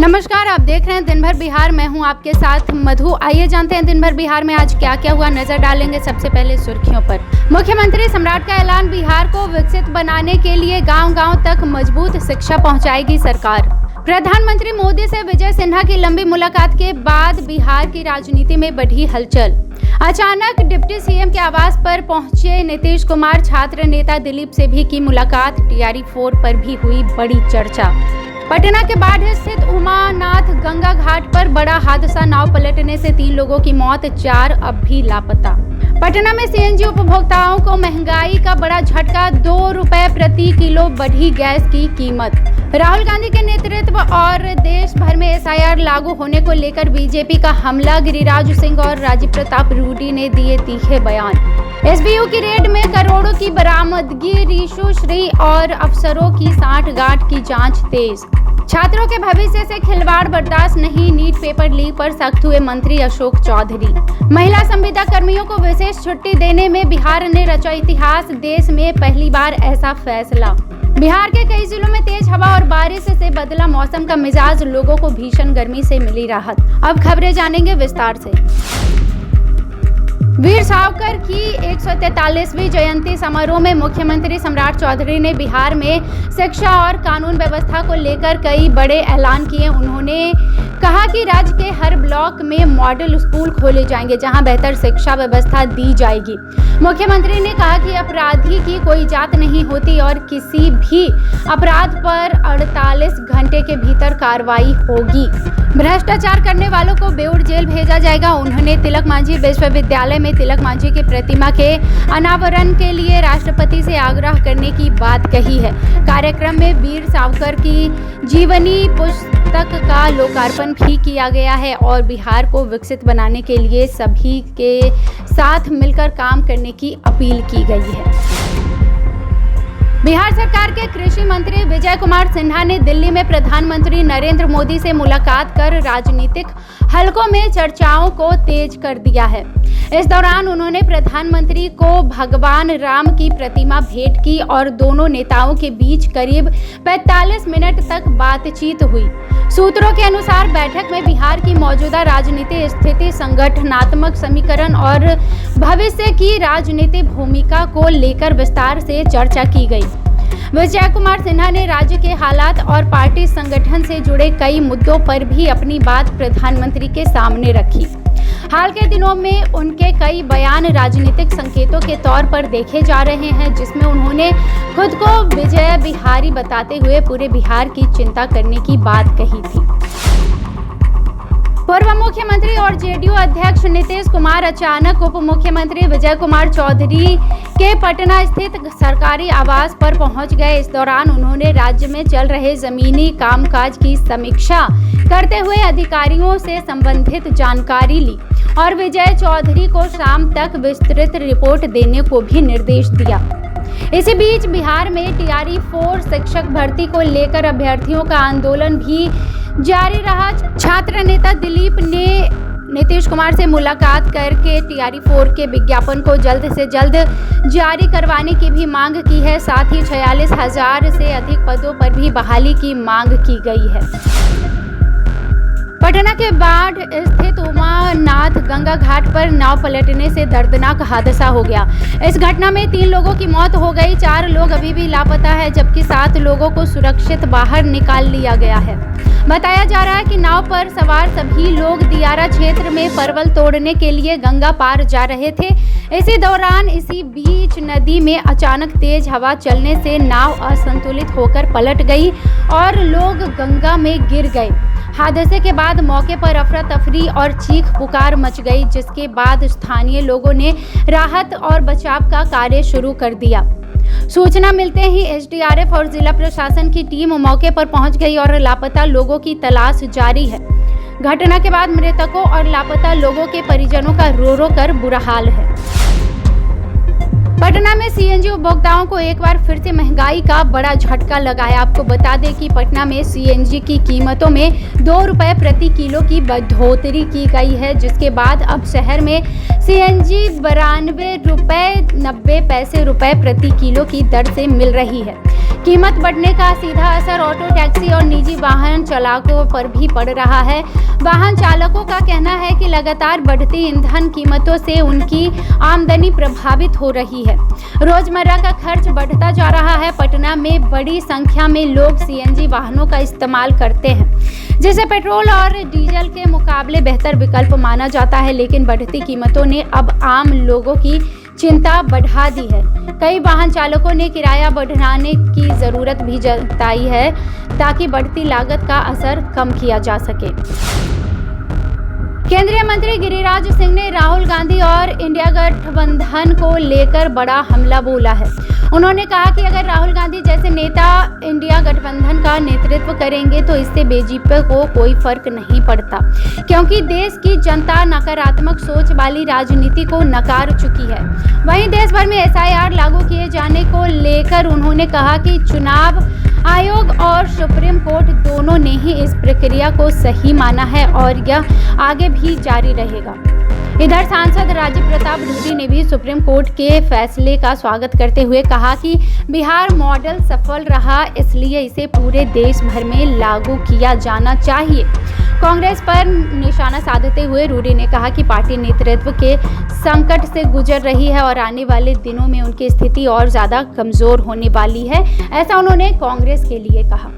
नमस्कार, आप देख रहे हैं दिन भर बिहार। मैं हूं आपके साथ मधु। आइए जानते हैं दिन भर बिहार में आज क्या क्या हुआ। नजर डालेंगे सबसे पहले सुर्खियों पर। मुख्यमंत्री सम्राट का ऐलान, बिहार को विकसित बनाने के लिए गांव-गांव तक मजबूत शिक्षा पहुंचाएगी सरकार। प्रधानमंत्री मोदी से विजय सिन्हा की लंबी मुलाकात के बाद बिहार की राजनीति में बढ़ी हलचल। अचानक डिप्टी सीएम के आवास पर पहुंचे नीतीश कुमार, छात्र नेता दिलीप से भी की मुलाकात। टीआरई 4 पर भी हुई बड़ी चर्चा। पटना के बाढ़ स्थित उमानाथ गंगा घाट पर बड़ा हादसा, नाव पलटने से 3 लोगों की मौत, 4 अब भी लापता। पटना में सीएनजी उपभोक्ताओं को महंगाई का बड़ा झटका, 2 रुपए प्रति किलो बढ़ी गैस की कीमत। राहुल गांधी के नेतृत्व और देश भर में एसआईआर लागू होने को लेकर बीजेपी का हमला, गिरिराज सिंह और राजीव प्रताप रूडी ने दिए तीखे बयान। एसबीयू की रेड में करोड़ों की बरामदगी, रीशु श्री और अफसरों की सांठ-गांठ की जांच तेज। छात्रों के भविष्य से खिलवाड़ बर्दाश्त नहीं, नीट पेपर लीक पर सख्त हुए मंत्री अशोक चौधरी। महिला संविदा कर्मियों को विशेष छुट्टी देने में बिहार ने रचा इतिहास, देश में पहली बार ऐसा फैसला। बिहार के कई जिलों में तेज हवा और बारिश से बदला मौसम का मिजाज, लोगों को भीषण गर्मी से मिली राहत। अब खबरें जानेंगे विस्तार से। वीर सावरकर की 143वीं जयंती समारोह में मुख्यमंत्री सम्राट चौधरी ने बिहार में शिक्षा और कानून व्यवस्था को लेकर कई बड़े ऐलान किए। उन्होंने कहा कि राज्य के हर ब्लॉक में मॉडल स्कूल खोले जाएंगे, जहां बेहतर शिक्षा व्यवस्था दी जाएगी। मुख्यमंत्री ने कहा कि अपराधी की कोई जात नहीं होती और किसी भी अपराध पर 48 घंटे के भीतर कार्रवाई होगी। भ्रष्टाचार करने वालों को बेऊर जेल भेजा जाएगा। उन्होंने तिलक मांझी विश्वविद्यालय में तिलक मांझी की प्रतिमा के अनावरण के लिए राष्ट्रपति से आग्रह करने की बात कही है। कार्यक्रम में वीर सावरकर की जीवनी पुस्तक का लोकार्पण भी किया गया है और बिहार को विकसित बनाने के लिए सभी के साथ मिलकर काम करने की अपील की गई है। बिहार सरकार के कृषि मंत्री विजय कुमार सिन्हा ने दिल्ली में प्रधानमंत्री नरेंद्र मोदी से मुलाकात कर राजनीतिक हलकों में चर्चाओं को तेज कर दिया है। इस दौरान उन्होंने प्रधानमंत्री को भगवान राम की प्रतिमा भेंट की और दोनों नेताओं के बीच करीब 45 मिनट तक बातचीत हुई। सूत्रों के अनुसार बैठक में बिहार की मौजूदा राजनीतिक स्थिति, संगठनात्मक समीकरण और भविष्य की राजनीतिक भूमिका को लेकर विस्तार से चर्चा की गई। विजय कुमार सिन्हा ने राज्य के हालात और पार्टी संगठन से जुड़े कई मुद्दों पर भी अपनी बात प्रधानमंत्री के सामने रखी। हाल के दिनों में उनके कई बयान राजनीतिक संकेतों के तौर पर देखे जा रहे हैं, जिसमें उन्होंने खुद को विजय बिहारी बताते हुए पूरे बिहार की चिंता करने की बात कही थी। पूर्व मुख्यमंत्री और जेडीयू अध्यक्ष नीतीश कुमार अचानक उप मुख्यमंत्री विजय कुमार चौधरी के पटना स्थित सरकारी आवास पर पहुंच गए। इस दौरान उन्होंने राज्य में चल रहे जमीनी कामकाज की समीक्षा करते हुए अधिकारियों से संबंधित जानकारी ली और विजय चौधरी को शाम तक विस्तृत रिपोर्ट देने को भी निर्देश दिया। इसी बीच बिहार में टीआरई 4 शिक्षक भर्ती को लेकर अभ्यर्थियों का आंदोलन भी जारी रहा। छात्र नेता दिलीप ने नीतीश कुमार से मुलाकात करके टीआरई 4 के विज्ञापन को जल्द से जल्द जारी करवाने की भी मांग की है। साथ ही 46,000 से अधिक पदों पर भी बहाली की मांग की गई है। पटना के बाढ़ स्थित उमानाथ गंगा घाट पर नाव पलटने से दर्दनाक हादसा हो गया। इस घटना में 3 लोगों की मौत हो गई, 4 लोग अभी भी लापता है, जबकि 7 लोगों को सुरक्षित बाहर निकाल लिया गया है। बताया जा रहा है कि नाव पर सवार सभी लोग दियारा क्षेत्र में परवल तोड़ने के लिए गंगा पार जा रहे थे। इसी दौरान इसी बीच नदी में अचानक तेज हवा चलने से नाव असंतुलित होकर पलट गई और लोग गंगा में गिर गए। हादसे के बाद मौके पर अफरा तफरी और चीख पुकार मच गई, जिसके बाद स्थानीय लोगों ने राहत और बचाव का कार्य शुरू कर दिया। सूचना मिलते ही एसडीआरएफ और जिला प्रशासन की टीम मौके पर पहुंच गई और लापता लोगों की तलाश जारी है। घटना के बाद मृतकों और लापता लोगों के परिजनों का रो रो कर बुरा हाल है। पटना में सीएनजी उपभोक्ताओं को एक बार फिर से महंगाई का बड़ा झटका लगा है। आपको बता दें कि पटना में सीएनजी की कीमतों में 2 रुपए प्रति किलो की बढ़ोतरी की गई है, जिसके बाद अब शहर में सीएनजी 92 रुपए 90 पैसे प्रति किलो की दर से मिल रही है। कीमत बढ़ने का सीधा असर ऑटो, टैक्सी और निजी वाहन चालकों पर भी पड़ रहा है। वाहन चालकों का कहना है कि लगातार बढ़ती ईंधन कीमतों से उनकी आमदनी प्रभावित हो रही है। रोजमर्रा का खर्च बढ़ता जा रहा है। पटना में बड़ी संख्या में लोग सीएनजी वाहनों का इस्तेमाल करते हैं, जिसे पेट्रोल और डीजल के मुकाबले बेहतर विकल्प माना जाता है। लेकिन बढ़ती कीमतों ने अब आम लोगों की चिंता बढ़ा दी है। कई वाहन चालकों ने किराया बढ़ाने की जरूरत भी जताई है ताकि बढ़ती लागत का असर कम किया जा सके। केंद्रीय मंत्री गिरिराज सिंह ने राहुल गांधी और इंडिया गठबंधन को लेकर बड़ा हमला बोला है। उन्होंने कहा कि अगर राहुल गांधी जैसे नेता इंडिया गठबंधन का नेतृत्व करेंगे तो इससे बीजेपी को कोई फर्क नहीं पड़ता, क्योंकि देश की जनता नकारात्मक सोच वाली राजनीति को नकार चुकी है। वहीं देश भर में SIR लागू किए जाने को लेकर उन्होंने कहा कि चुनाव आयोग और सुप्रीम कोर्ट दोनों ने ही इस प्रक्रिया को सही माना है और यह आगे भी जारी रहेगा। इधर सांसद राजीव प्रताप रूडी ने भी सुप्रीम कोर्ट के फैसले का स्वागत करते हुए कहा कि बिहार मॉडल सफल रहा, इसलिए इसे पूरे देश भर में लागू किया जाना चाहिए। कांग्रेस पर निशाना साधते हुए रूडी ने कहा कि पार्टी नेतृत्व के संकट से गुजर रही है और आने वाले दिनों में उनकी स्थिति और ज्यादा कमजोर होने वाली है, ऐसा उन्होंने कांग्रेस के लिए कहा।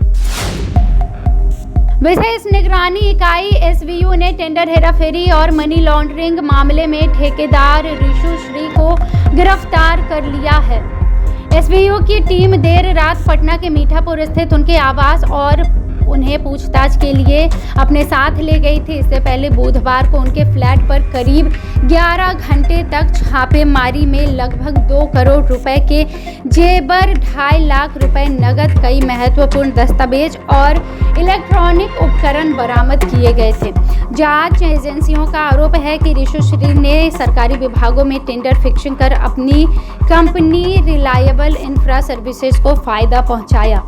विशेष निगरानी इकाई SVU ने टेंडर हेराफेरी और मनी लॉन्ड्रिंग मामले में ठेकेदार ऋषु श्री को गिरफ्तार कर लिया है। SVU की टीम देर रात पटना के मीठापुर स्थित उनके आवास और उन्हें पूछताछ के लिए अपने साथ ले गई थी। इससे पहले बुधवार को उनके फ्लैट पर करीब 11 घंटे तक छापेमारी में लगभग 2 करोड़ रुपए के जेवर, 2.5 लाख रुपए नगद, कई महत्वपूर्ण दस्तावेज और इलेक्ट्रॉनिक उपकरण बरामद किए गए थे। जांच एजेंसियों का आरोप है कि ऋषुश्री ने सरकारी विभागों में टेंडर फिक्सिंग कर अपनी कंपनी रिलायबल इंफ्रा सर्विसेज को फायदा पहुंचाया।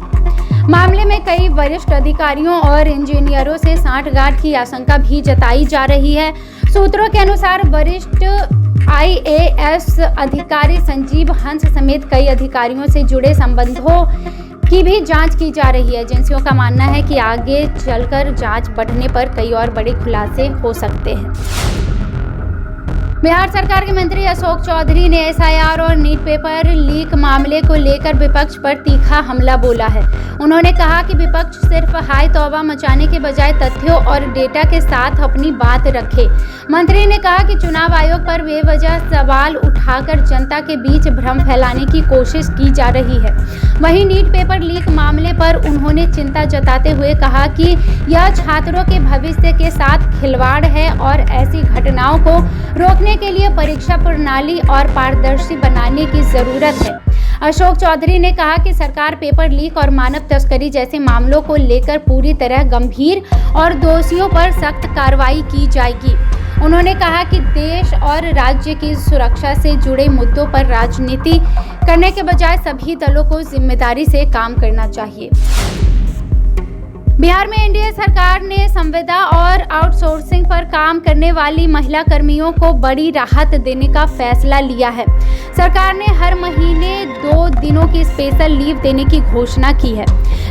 मामले में कई वरिष्ठ अधिकारियों और इंजीनियरों से सांठगांठ की आशंका भी जताई जा रही है। सूत्रों के अनुसार वरिष्ठ IAS अधिकारी संजीव हंस समेत कई अधिकारियों से जुड़े संबंधों की भी जांच की जा रही है। एजेंसियों का मानना है कि आगे चलकर जांच बढ़ने पर कई और बड़े खुलासे हो सकते हैं। बिहार सरकार के मंत्री अशोक चौधरी ने SIR और नीट पेपर लीक मामले को लेकर विपक्ष पर तीखा हमला बोला है। उन्होंने कहा कि विपक्ष सिर्फ हाय तौबा मचाने के बजाय तथ्यों और डेटा के साथ अपनी बात रखे। मंत्री ने कहा कि चुनाव आयोग पर बेवजह सवाल उठाकर जनता के बीच भ्रम फैलाने की कोशिश की जा रही है। वहीं नीट पेपर लीक मामले पर उन्होंने चिंता जताते हुए कहा कि यह छात्रों के भविष्य के साथ खिलवाड़ है और ऐसी घटनाओं को रोकने के लिए परीक्षा प्रणाली और पारदर्शी बनाने की जरूरत है। अशोक चौधरी ने कहा कि सरकार पेपर लीक और मानव तस्करी जैसे मामलों को लेकर पूरी तरह गंभीर और दोषियों पर सख्त कार्रवाई की जाएगी। उन्होंने कहा कि देश और राज्य की सुरक्षा से जुड़े मुद्दों पर राजनीति करने के बजाय सभी दलों को जिम्मेदारी से काम करना चाहिए। बिहार में एनडीए सरकार ने संविदा और आउटसोर्सिंग पर काम करने वाली महिला कर्मियों को बड़ी राहत देने का फैसला लिया है। सरकार ने हर महीने 2 दिनों की स्पेशल लीव देने की घोषणा की है,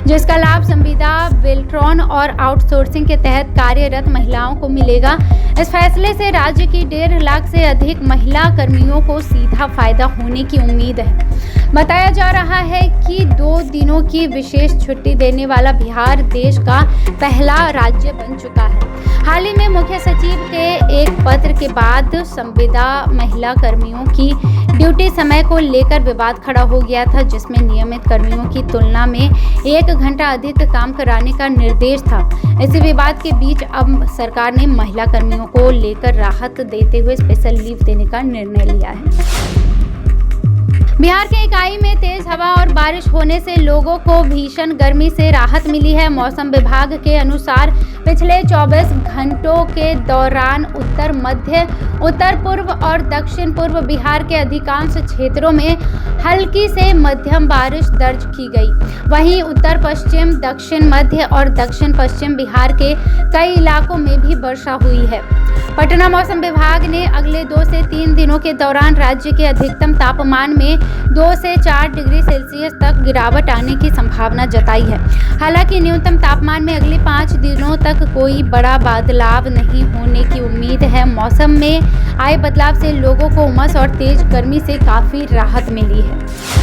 जिसका लाभ संविदा, विल्ट्रॉन और आउटसोर्सिंग के तहत कार्यरत महिलाओं को मिलेगा। इस फैसले से राज्य की 1.5 लाख से अधिक महिला कर्मियों को सीधा फायदा होने की उम्मीद है। बताया जा रहा है कि 2 दिनों की विशेष छुट्टी देने वाला बिहार देश का पहला राज्य बन चुका है। हाल ही में मुख्य सचिव के एक पत्र के बाद संविदा महिला कर्मियों की ड्यूटी समय को लेकर विवाद खड़ा हो गया था, जिसमें नियमित कर्मियों की तुलना में 1 घंटा अधिक काम कराने का निर्देश था। इसी विवाद के बीच अब सरकार ने महिला कर्मियों को लेकर राहत देते हुए स्पेशल लीव देने का निर्णय लिया है। बिहार के इकाई में तेज हवा और बारिश होने से लोगों को भीषण गर्मी से राहत मिली है। मौसम विभाग के अनुसार पिछले 24 घंटों के दौरान उत्तर मध्य, उत्तर पूर्व और दक्षिण पूर्व बिहार के अधिकांश क्षेत्रों में हल्की से मध्यम बारिश दर्ज की गई। वहीं उत्तर पश्चिम, दक्षिण मध्य और दक्षिण पश्चिम बिहार के कई इलाकों में भी वर्षा हुई है। पटना मौसम विभाग ने अगले 2 से 3 दिनों के दौरान राज्य के अधिकतम तापमान में 2 से 4 डिग्री सेल्सियस तक गिरावट आने की संभावना जताई है। हालांकि न्यूनतम तापमान में अगले 5 दिनों तक कोई बड़ा बदलाव नहीं होने की उम्मीद है। मौसम में आए बदलाव से लोगों को उमस और तेज गर्मी से काफ़ी राहत मिली है।